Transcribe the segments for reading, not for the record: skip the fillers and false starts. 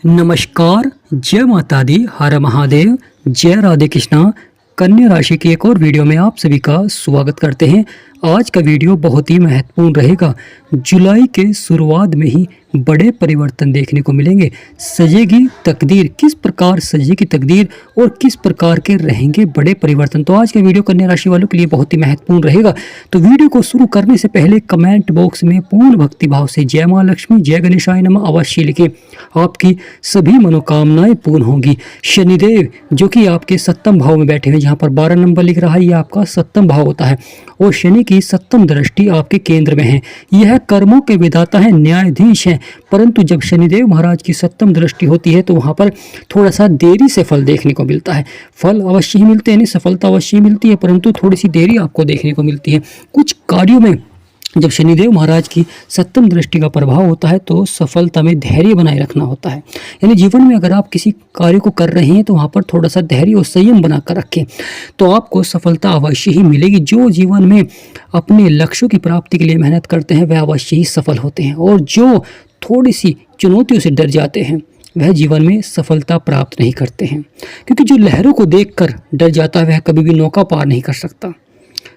नमस्कार, जय माता दी, हर महादेव, जय राधे कृष्णा। कन्या राशि की एक और वीडियो में आप सभी का स्वागत करते हैं। आज का वीडियो बहुत ही महत्वपूर्ण रहेगा। जुलाई के शुरुआत में ही बड़े परिवर्तन देखने को मिलेंगे। सजेगी तकदीर, किस प्रकार सजेगी तकदीर और किस प्रकार के रहेंगे बड़े परिवर्तन। तो आज का वीडियो कन्या राशि वालों के लिए बहुत ही महत्वपूर्ण रहेगा। तो वीडियो को शुरू करने से पहले कमेंट बॉक्स में पूर्ण भक्ति भाव से जय मां लक्ष्मी, जय गणेशाय नमः अवश्य लिखें। आपकी सभी मनोकामनाएं पूर्ण होंगी। शनिदेव जो कि आपके सप्तम भाव में बैठे हुए, जहाँ पर 12 नंबर लिख रहा है, ये आपका सप्तम भाव होता है और शनि की सप्तम दृष्टि आपके केंद्र में है। यह कर्मों के विधाता है, न्यायाधीश है। परंतु जब शनिदेव महाराज की सप्तम दृष्टि होती है तो वहां पर थोड़ा सा देरी से फल देखने को मिलता है। फल अवश्य ही मिलते हैं, सफलता अवश्य ही मिलती है, परंतु थोड़ी सी देरी आपको देखने को मिलती है। कुछ कार्यों में जब शनिदेव महाराज की सप्तम दृष्टि का प्रभाव होता है तो सफलता में धैर्य बनाए रखना होता है। यानी जीवन में अगर आप किसी कार्य को कर रहे हैं तो वहाँ पर थोड़ा सा धैर्य और संयम बनाकर रखें तो आपको सफलता अवश्य ही मिलेगी। जो जीवन में अपने लक्ष्यों की प्राप्ति के लिए मेहनत करते हैं वह अवश्य ही सफल होते हैं, और जो थोड़ी सी चुनौतियों से डर जाते हैं वह जीवन में सफलता प्राप्त नहीं करते हैं, क्योंकि जो लहरों को देखकर डर जाता है वह कभी भी नौका पार नहीं कर सकता।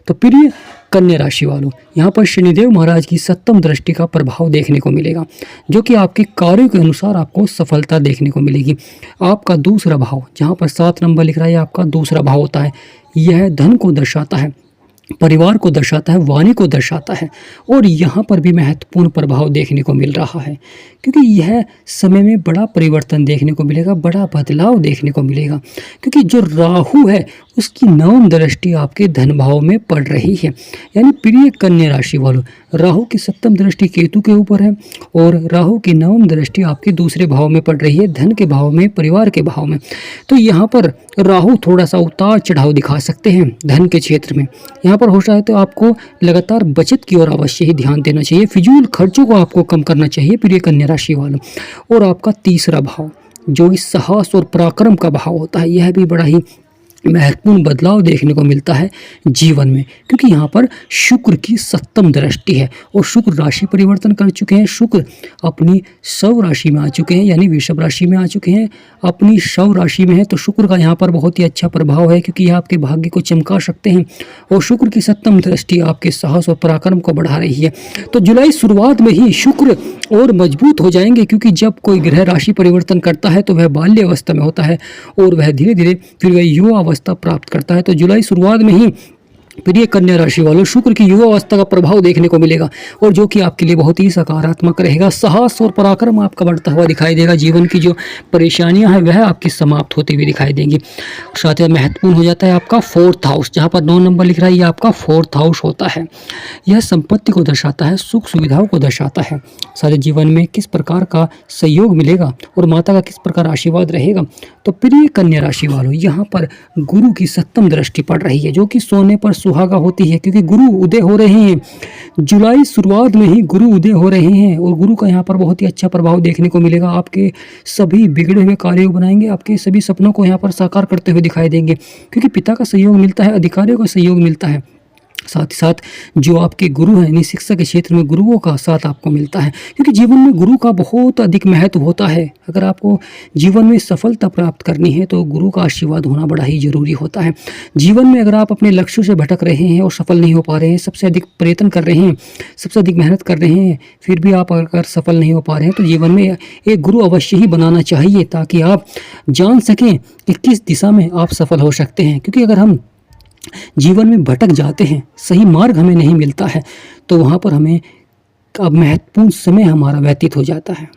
तो प्रिय कन्या राशि वालों, यहाँ पर शनिदेव महाराज की सप्तम दृष्टि का प्रभाव देखने को मिलेगा, जो कि आपके कार्यों के अनुसार आपको सफलता देखने को मिलेगी। आपका दूसरा भाव, जहाँ पर 7 नंबर लिख रहा है, आपका दूसरा भाव होता है। यह धन को दर्शाता है, परिवार को दर्शाता है, वाणी को दर्शाता है, और यहाँ पर भी महत्वपूर्ण प्रभाव देखने को मिल रहा है, क्योंकि यह समय में बड़ा परिवर्तन देखने को मिलेगा, बड़ा बदलाव देखने को मिलेगा। क्योंकि जो राहु है उसकी नवम दृष्टि आपके धन भाव में पड़ रही है। यानी प्रिय कन्या राशि वालों, राहु की सप्तम दृष्टि केतु के ऊपर है और राहु की नवम दृष्टि आपके दूसरे भाव में पड़ रही है, धन के भाव में, परिवार के भाव में। तो यहाँ पर राहु थोड़ा सा उतार चढ़ाव दिखा सकते हैं धन के क्षेत्र में। यहाँ पर हो जाए तो आपको लगातार बचत की ओर अवश्य ही ध्यान देना चाहिए, फिजूल खर्चों को आपको कम करना चाहिए प्रिय कन्या राशि वालों। और आपका तीसरा भाव जो इस साहस और पराक्रम का भाव होता है, यह भी बड़ा ही महत्वपूर्ण बदलाव देखने को मिलता है जीवन में, क्योंकि यहाँ पर शुक्र की सप्तम दृष्टि है और शुक्र राशि परिवर्तन कर चुके हैं। शुक्र अपनी शव राशि में आ चुके हैं, यानी वृषभ राशि में आ चुके हैं, अपनी शव राशि में है। तो शुक्र का यहाँ पर बहुत ही अच्छा प्रभाव है, क्योंकि यह आपके भाग्य को चमका सकते हैं और शुक्र की सप्तम दृष्टि आपके साहस और पराक्रम को बढ़ा रही है। तो जुलाई शुरुआत में ही शुक्र और मजबूत हो जाएंगे, क्योंकि जब कोई ग्रह राशि परिवर्तन करता है तो वह बाल्य अवस्था में होता है और वह धीरे धीरे फिर वह युवा अवस्था प्राप्त करता है। तो जुलाई शुरुआत में ही प्रिय कन्या राशि वालों शुक्र की युवा अवस्था का प्रभाव देखने को मिलेगा, और जो कि आपके लिए बहुत ही सकारात्मक रहेगा। साहस और पराक्रम आपका बढ़ता हुआ दिखाई देगा। जीवन की जो परेशानियां हैं वह आपकी समाप्त होती हुई दिखाई देंगी। साथ ही महत्वपूर्ण हो जाता है आपका 4th हाउस, जहां पर 9 नंबर लिख रहा है, ये आपका 4th हाउस होता है। यह संपत्ति को दर्शाता है, सुख सुविधाओं को दर्शाता है। सारे जीवन में किस प्रकार का सहयोग मिलेगा और माता का किस प्रकार आशीर्वाद रहेगा। तो प्रिय कन्या राशि वालों, यहाँ पर गुरु की सप्तम दृष्टि पड़ रही है, जो कि सोने पर सुहागा होती है, क्योंकि गुरु उदय हो रहे हैं। जुलाई शुरुआत में ही गुरु उदय हो रहे हैं और गुरु का यहाँ पर बहुत ही अच्छा प्रभाव देखने को मिलेगा। आपके सभी बिगड़े हुए कार्यों को बनाएंगे, आपके सभी सपनों को यहाँ पर साकार करते हुए दिखाई देंगे, क्योंकि पिता का सहयोग मिलता है, अधिकारियों का सहयोग मिलता है। साथ ही साथ जो आपके गुरु हैं, यानी शिक्षा के क्षेत्र में गुरुओं का साथ आपको मिलता है, क्योंकि जीवन में गुरु का बहुत अधिक महत्व होता है। अगर आपको जीवन में सफलता प्राप्त करनी है तो गुरु का आशीर्वाद होना बड़ा ही जरूरी होता है। जीवन में अगर आप अपने लक्ष्यों से भटक रहे हैं और सफल नहीं हो पा रहे हैं, सबसे अधिक प्रयत्न कर रहे हैं, सबसे अधिक मेहनत कर रहे हैं, फिर भी आप अगर सफल नहीं हो पा रहे हैं, तो जीवन में एक गुरु अवश्य ही बनाना चाहिए, ताकि आप जान सकें कि किस दिशा में आप सफल हो सकते हैं। क्योंकि अगर हम जीवन में भटक जाते हैं, सही मार्ग हमें नहीं मिलता है, तो वहाँ पर हमें अब महत्वपूर्ण समय हमारा व्यतीत हो जाता है।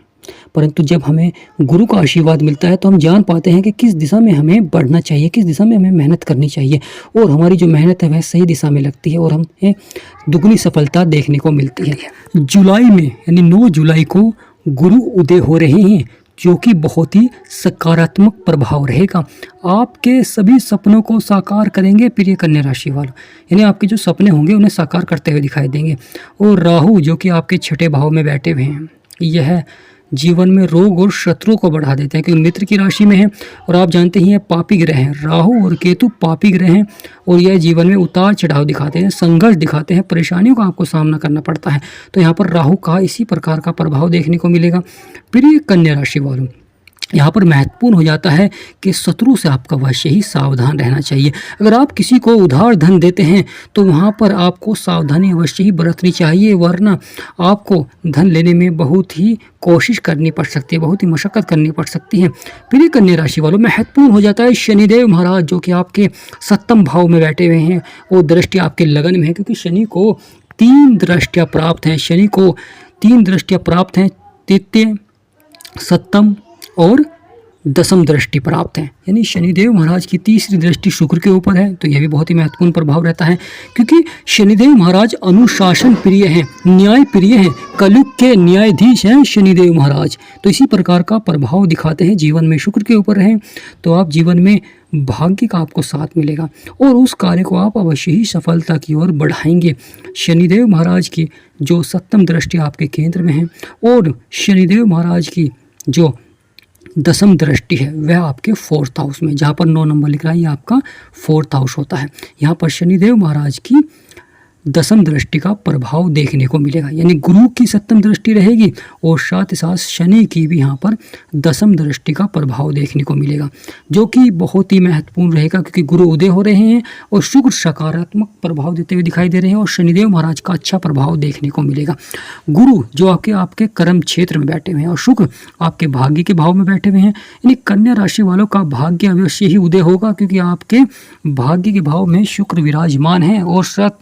परंतु जब हमें गुरु का आशीर्वाद मिलता है तो हम जान पाते हैं कि किस दिशा में हमें बढ़ना चाहिए, किस दिशा में हमें मेहनत करनी चाहिए, और हमारी जो मेहनत है वह सही दिशा में लगती है और हमें दुगनी सफलता देखने को मिलती है। जुलाई में यानी 9 जुलाई को गुरु उदय हो रहे हैं, जो कि बहुत ही सकारात्मक प्रभाव रहेगा। आपके सभी सपनों को साकार करेंगे प्रिय कन्या राशि वालों, यानी आपके जो सपने होंगे उन्हें साकार करते हुए दिखाई देंगे। और राहु जो कि आपके 6ठे भाव में बैठे हुए हैं, यह जीवन में रोग और शत्रु को बढ़ा देते हैं, क्योंकि मित्र की राशि में है और आप जानते ही हैं पापी ग्रह हैं। राहु और केतु पापी ग्रह हैं और यह जीवन में उतार चढ़ाव दिखाते हैं, संघर्ष दिखाते हैं, परेशानियों का आपको सामना करना पड़ता है। तो यहाँ पर राहु का इसी प्रकार का प्रभाव देखने को मिलेगा। प्रिय कन्या राशि वालों, यहाँ पर महत्वपूर्ण हो जाता है कि शत्रु से आपका अवश्य ही सावधान रहना चाहिए। अगर आप किसी को उधार धन देते हैं तो वहाँ पर आपको सावधानी अवश्य ही बरतनी चाहिए, वरना आपको धन लेने में बहुत ही कोशिश करनी पड़ सकती है, बहुत ही मशक्क़त करनी पड़ सकती है। प्रिय कन्या राशि वालों, महत्वपूर्ण हो जाता है शनिदेव महाराज जो कि आपके सप्तम भाव में बैठे हुए हैं, वो दृष्टि आपके लगन में है, क्योंकि शनि को 3 दृष्टियाँ प्राप्त हैं। शनि को 3 दृष्टियाँ प्राप्त हैं, तृतीय, सप्तम और 10वीं दृष्टि प्राप्त है। यानी शनिदेव महाराज की तीसरी दृष्टि शुक्र के ऊपर है, तो यह भी बहुत ही महत्वपूर्ण प्रभाव रहता है, क्योंकि शनिदेव महाराज अनुशासन प्रिय हैं, न्याय प्रिय हैं, कलयुग के न्यायाधीश हैं शनिदेव महाराज। तो इसी प्रकार का प्रभाव दिखाते हैं। जीवन में शुक्र के ऊपर रहें तो आप जीवन में भाग्य का आपको साथ मिलेगा और उस कार्य को आप अवश्य ही सफलता की ओर बढ़ाएंगे। शनिदेव महाराज की जो 7वीं दृष्टि आपके केंद्र में है और शनिदेव महाराज की जो 10वीं दृष्टि है वह आपके 4th हाउस में, जहाँ पर 9 नंबर लिख रहा है, ये आपका 4th हाउस होता है। यहाँ पर शनिदेव महाराज की 10वीं दृष्टि का प्रभाव देखने को मिलेगा, यानी गुरु की 7वीं दृष्टि रहेगी और साथ ही साथ शनि की भी यहाँ पर 10वीं दृष्टि का प्रभाव देखने को मिलेगा, जो कि बहुत ही महत्वपूर्ण रहेगा, क्योंकि गुरु उदय हो रहे हैं और शुक्र सकारात्मक प्रभाव देते हुए दिखाई दे रहे हैं और शनिदेव महाराज का अच्छा प्रभाव देखने को मिलेगा। गुरु जो आपके कर्म क्षेत्र में बैठे हुए हैं और शुक्र आपके भाग्य के भाव में बैठे हुए हैं, यानी कन्या राशि वालों का भाग्य अवश्य ही उदय होगा, क्योंकि आपके भाग्य के भाव में शुक्र विराजमान है और साथ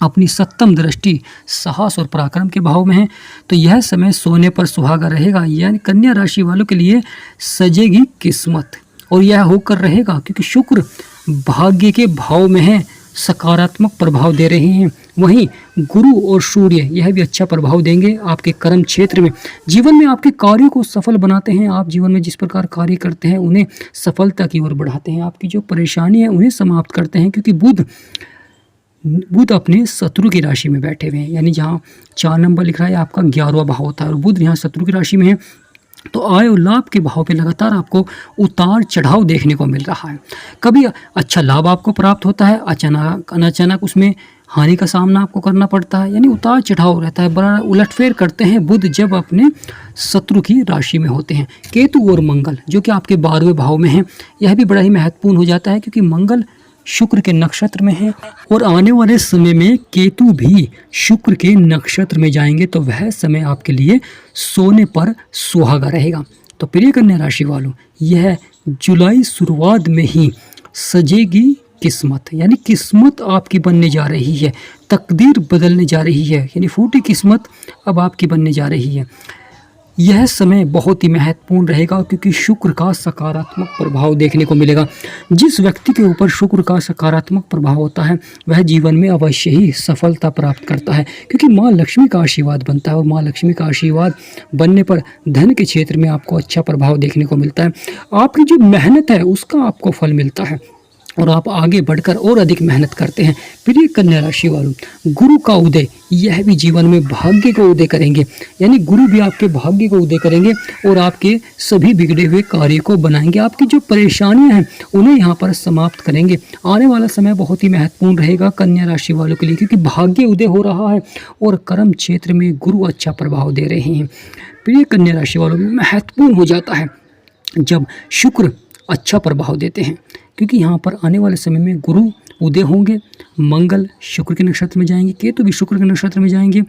अपनी 7वीं दृष्टि साहस और पराक्रम के भाव में है। तो यह समय सोने पर सुहागा रहेगा, यानी कन्या राशि वालों के लिए सजेगी किस्मत, और यह होकर रहेगा क्योंकि शुक्र भाग्य के भाव में है, सकारात्मक प्रभाव दे रहे हैं। वहीं गुरु और सूर्य यह भी अच्छा प्रभाव देंगे आपके कर्म क्षेत्र में। जीवन में आपके कार्यों को सफल बनाते हैं, आप जीवन में जिस प्रकार कार्य करते हैं उन्हें सफलता की ओर बढ़ाते हैं, आपकी जो परेशानी है उन्हें समाप्त करते हैं, क्योंकि बुध अपने शत्रु की राशि में बैठे हुए हैं, यानी जहाँ 4 नंबर लिख रहा है आपका 11वां भाव होता है और बुध यहाँ शत्रु की राशि में है। तो आय और लाभ के भाव पे लगातार आपको उतार चढ़ाव देखने को मिल रहा है। कभी अच्छा लाभ आपको प्राप्त होता है, अचानक उसमें हानि का सामना आपको करना पड़ता है, यानी उतार चढ़ाव रहता है, बड़ा उलटफेर करते हैं बुध जब अपने शत्रु की राशि में होते हैं। केतु और मंगल जो कि आपके 12वें भाव में हैं, यह भी बड़ा ही महत्वपूर्ण हो जाता है, क्योंकि मंगल शुक्र के नक्षत्र में है और आने वाले समय में केतु भी शुक्र के नक्षत्र में जाएंगे, तो वह समय आपके लिए सोने पर सुहागा रहेगा। तो प्रिय कन्या राशि वालों, यह जुलाई शुरुआत में ही सजेगी किस्मत, यानी किस्मत आपकी बनने जा रही है, तकदीर बदलने जा रही है, यानी फूटी किस्मत अब आपकी बनने जा रही है। यह समय बहुत ही महत्वपूर्ण रहेगा, क्योंकि शुक्र का सकारात्मक प्रभाव देखने को मिलेगा। जिस व्यक्ति के ऊपर शुक्र का सकारात्मक प्रभाव होता है वह जीवन में अवश्य ही सफलता प्राप्त करता है, क्योंकि माँ लक्ष्मी का आशीर्वाद बनता है और माँ लक्ष्मी का आशीर्वाद बनने पर धन के क्षेत्र में आपको अच्छा प्रभाव देखने को मिलता है। आपकी जो मेहनत है उसका आपको फल मिलता है और आप आगे बढ़कर और अधिक मेहनत करते हैं। प्रिय कन्या राशि वालों, गुरु का उदय यह भी जीवन में भाग्य को उदय करेंगे, यानी गुरु भी आपके भाग्य को उदय करेंगे और आपके सभी बिगड़े हुए कार्य को बनाएंगे, आपकी जो परेशानियां हैं उन्हें यहाँ पर समाप्त करेंगे। आने वाला समय बहुत ही महत्वपूर्ण रहेगा कन्या राशि वालों के लिए, क्योंकि भाग्य उदय हो रहा है और कर्म क्षेत्र में गुरु अच्छा प्रभाव दे रहे हैं। प्रिय कन्या राशि वालों, महत्वपूर्ण हो जाता है जब शुक्र अच्छा प्रभाव देते हैं, क्योंकि यहाँ पर आने वाले समय में गुरु उदय होंगे, मंगल शुक्र के नक्षत्र में जाएंगे, केतु भी शुक्र के नक्षत्र में जाएंगे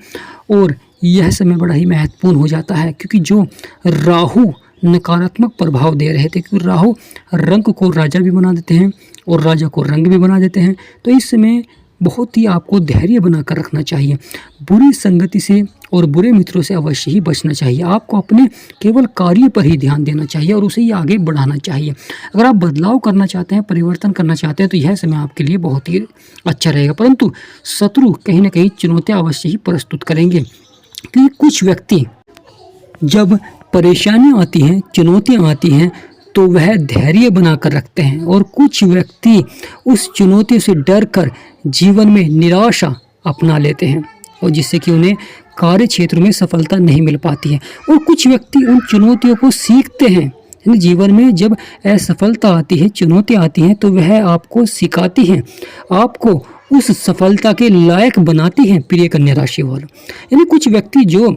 और यह समय बड़ा ही महत्वपूर्ण हो जाता है, क्योंकि जो राहु नकारात्मक प्रभाव दे रहे थे, क्योंकि राहु रंग को राजा भी बना देते हैं और राजा को रंग भी बना देते हैं, तो इस समय बहुत ही आपको धैर्य बनाकर रखना चाहिए। बुरी संगति से और बुरे मित्रों से अवश्य ही बचना चाहिए। आपको अपने केवल कार्य पर ही ध्यान देना चाहिए और उसे ही आगे बढ़ाना चाहिए। अगर आप बदलाव करना चाहते हैं, परिवर्तन करना चाहते हैं, तो यह समय आपके लिए बहुत ही अच्छा रहेगा। परंतु शत्रु कहीं ना कहीं चुनौतियाँ अवश्य ही प्रस्तुत करेंगे, क्योंकि कुछ व्यक्ति जब परेशानियाँ आती हैं, चुनौतियाँ आती हैं, तो वह धैर्य बनाकर रखते हैं और कुछ व्यक्ति उस चुनौती से डरकर जीवन में निराशा अपना लेते हैं और जिससे कि उन्हें कार्य क्षेत्र में सफलता नहीं मिल पाती है। और कुछ व्यक्ति उन चुनौतियों को सीखते हैं, यानी जीवन में जब असफलता आती है, चुनौतियाँ आती हैं, तो वह आपको सिखाती हैं, आपको उस सफलता के लायक बनाती हैं। प्रिय कन्या राशि वालों, यानी कुछ व्यक्ति जो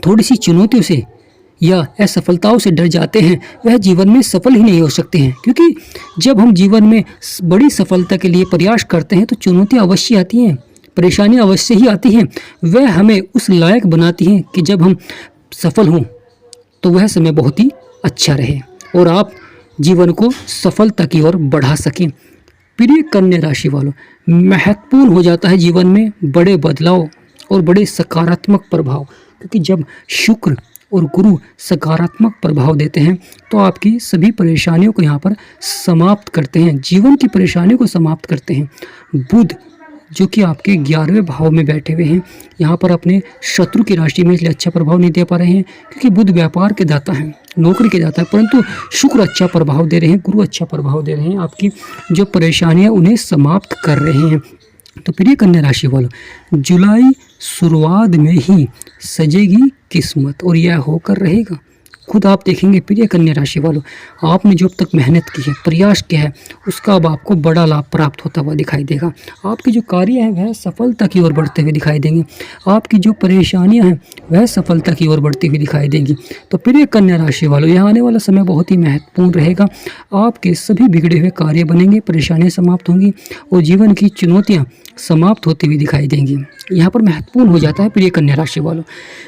थोड़ी सी चुनौतियों से या असफलताओं से डर जाते हैं वह जीवन में सफल ही नहीं हो सकते हैं, क्योंकि जब हम जीवन में बड़ी सफलता के लिए प्रयास करते हैं तो चुनौतियां अवश्य आती हैं, परेशानियां अवश्य ही आती हैं। वह हमें उस लायक बनाती हैं कि जब हम सफल हों तो वह समय बहुत ही अच्छा रहे और आप जीवन को सफलता की ओर बढ़ा सकें। प्रिय कन्या राशि वालों, महत्वपूर्ण हो जाता है जीवन में बड़े बदलाव और बड़े सकारात्मक प्रभाव, क्योंकि जब शुक्र और गुरु सकारात्मक प्रभाव देते हैं तो आपकी सभी परेशानियों को यहाँ पर समाप्त करते हैं, जीवन की परेशानियों को समाप्त करते हैं। बुध जो कि आपके 11वें भाव में बैठे हुए हैं, यहाँ पर अपने शत्रु की राशि में इसलिए अच्छा प्रभाव नहीं दे पा रहे हैं क्योंकि बुध व्यापार के दाता हैं, नौकरी के दाता है, परंतु शुक्र अच्छा प्रभाव दे रहे हैं, गुरु अच्छा प्रभाव दे रहे हैं, आपकी जो परेशानियाँ उन्हें समाप्त कर रहे हैं। तो प्रिय कन्या राशि वालों, जुलाई शुरुआत में ही सजेगी किस्मत और यह होकर रहेगा। खुद आप देखेंगे प्रिय कन्या राशि वालों, आपने जो अब तक मेहनत की है, प्रयास किया है, उसका अब आपको बड़ा लाभ प्राप्त होता हुआ दिखाई देगा। आपके जो कार्य हैं वह सफलता की ओर बढ़ते हुए दिखाई देंगे, आपकी जो परेशानियां हैं वह सफलता की ओर बढ़ती हुई दिखाई देंगी। तो प्रिय कन्या राशि वालों, यह आने वाला समय बहुत ही महत्वपूर्ण रहेगा। आपके सभी बिगड़े हुए कार्य बनेंगे, परेशानियाँ समाप्त होंगी और जीवन की चुनौतियाँ समाप्त होती हुई दिखाई देंगी। यहाँ पर महत्वपूर्ण हो जाता है प्रिय कन्या राशि वालों,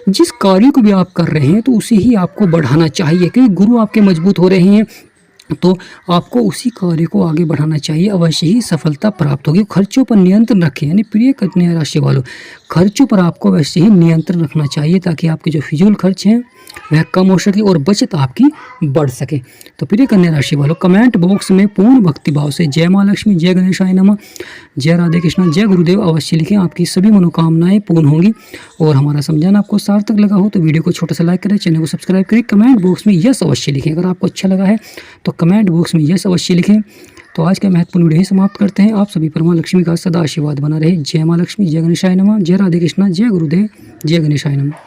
जिस कार्य को भी आप कर रहे हैं तो उसे ही आपको बढ़ाना चाहिए, क्योंकि गुरु आपके मजबूत हो रहे हैं तो आपको उसी कार्य को आगे बढ़ाना चाहिए, अवश्य ही सफलता प्राप्त होगी। खर्चों पर नियंत्रण रखें, यानी प्रिय कन्या राशि वालों, खर्चों पर आपको अवश्य ही नियंत्रण रखना चाहिए ताकि आपके जो फिजूल खर्च हैं वह कम हो सके और बचत आपकी बढ़ सके। तो प्रिय कन्या राशि वालों, कमेंट बॉक्स में पूर्ण भक्ति भाव से जय माँ लक्ष्मी, जय गणेशाय नमः, जय राधे कृष्णा, जय गुरुदेव अवश्य लिखें, आपकी सभी मनोकामनाएं पूर्ण होंगी। और हमारा समझाना आपको सार्थक लगा हो तो वीडियो को छोटा सा लाइक करें, चैनल को सब्सक्राइब करें, कमेंट बॉक्स में यस अवश्य लिखें। अगर आपको अच्छा लगा है तो कमेंट बॉक्स में यस अवश्य लिखें। तो आज का महत्वपूर्ण वीडियो ही समाप्त करते हैं। आप सभी पर माँ लक्ष्मी का सदा आशीर्वाद बना रहे। जय माँ लक्ष्मी, जय गणेशाय नमः, जय राधे कृष्णा, जय गुरुदेव, जय गणेशाय नमः।